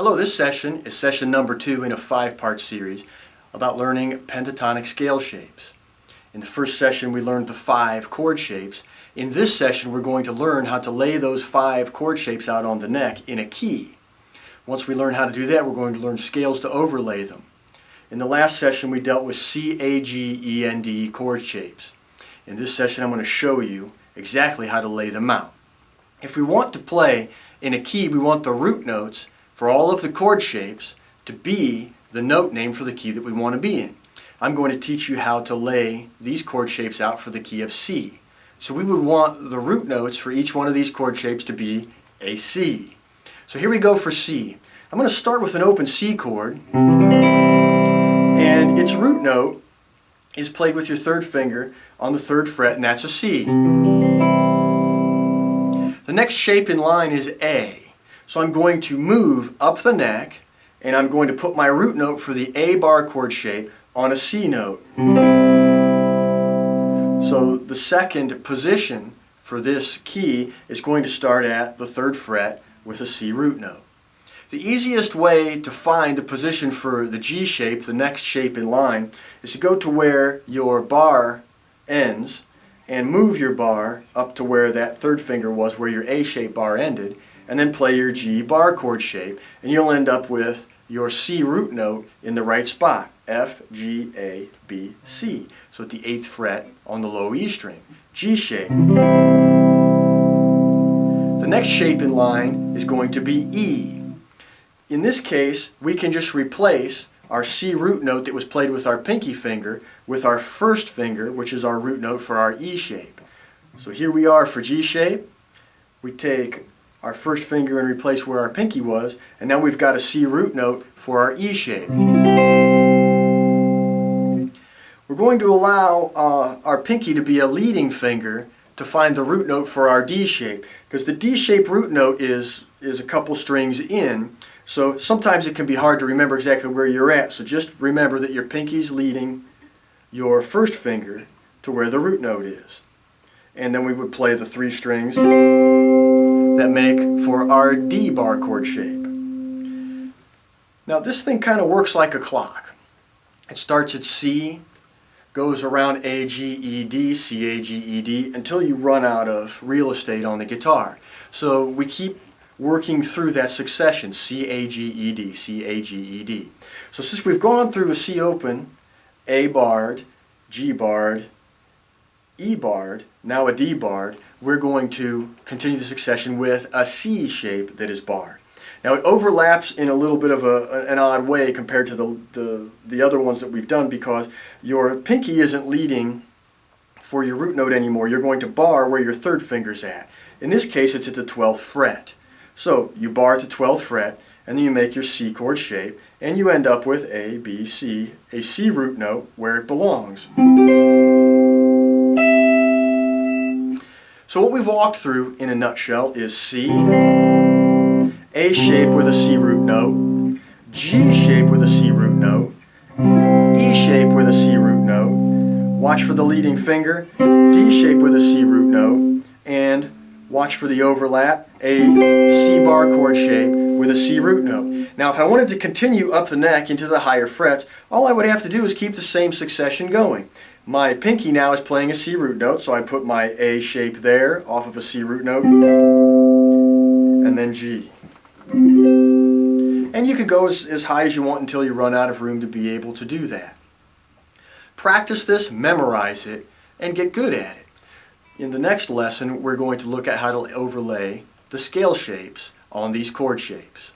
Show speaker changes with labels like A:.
A: Hello, this session is session number 2 in a 5-part series about learning pentatonic scale shapes. In the first session we learned the 5 chord shapes. In this session we're going to learn how to lay those 5 chord shapes out on the neck in a key. Once we learn how to do that, we're going to learn scales to overlay them. In the last session we dealt with C, A, G, E, and D chord shapes. In this session I'm going to show you exactly how to lay them out. If we want to play in a key, we want the root notes for all of the chord shapes to be the note name for the key that we want to be in. I'm going to teach you how to lay these chord shapes out for the key of C. So we would want the root notes for each one of these chord shapes to be a C. So here we go for C. I'm going to start with an open C chord, and its root note is played with your 3rd finger on the 3rd fret, and that's a C. The next shape in line is A. So I'm going to move up the neck, and I'm going to put my root note for the A bar chord shape on a C note. So the second position for this key is going to start at the 3rd fret with a C root note. The easiest way to find the position for the G shape, the next shape in line, is to go to where your bar ends and move your bar up to where that 3rd finger was, where your A shape bar ended, and then play your G bar chord shape, and you'll end up with your C root note in the right spot, F, G, A, B, C. So at the 8th fret on the low E string, G shape. The next shape in line is going to be E. In this case, we can just replace our C root note that was played with our pinky finger with our 1st finger, which is our root note for our E shape. So here we are for G shape. We take our 1st finger and replace where our pinky was, and now we've got a C root note for our E shape. We're going to allow our pinky to be a leading finger to find the root note for our D shape, because the D shape root note is a couple strings in, so sometimes it can be hard to remember exactly where you're at. So just remember that your pinky's leading your 1st finger to where the root note is. And then we would play the 3 strings that make for our D bar chord shape. Now this thing kind of works like a clock. It starts at C, goes around A, G, E, D, C, A, G, E, D, until you run out of real estate on the guitar. So we keep working through that succession, C, A, G, E, D, C, A, G, E, D. So since we've gone through a C open, A barred, G barred, E barred, now a D barred, we're going to continue the succession with a C shape that is barred. Now it overlaps in a little bit of an odd way compared to the other ones that we've done, because your pinky isn't leading for your root note anymore. You're going to bar where your 3rd finger's at. In this case it's at the 12th fret. So you bar at the 12th fret, and then you make your C chord shape, and you end up with A, B, C, a C root note where it belongs. So what we've walked through in a nutshell is C, A shape with a C root note, G shape with a C root note, E shape with a C root note, watch for the leading finger, D shape with a C root note, and watch for the overlap, a C bar chord shape with a C root note. Now if I wanted to continue up the neck into the higher frets, all I would have to do is keep the same succession going. My pinky now is playing a C root note, so I put my A shape there off of a C root note, and then G. And you could go as high as you want until you run out of room to be able to do that. Practice this, memorize it, and get good at it. In the next lesson, we're going to look at how to overlay the scale shapes on these chord shapes.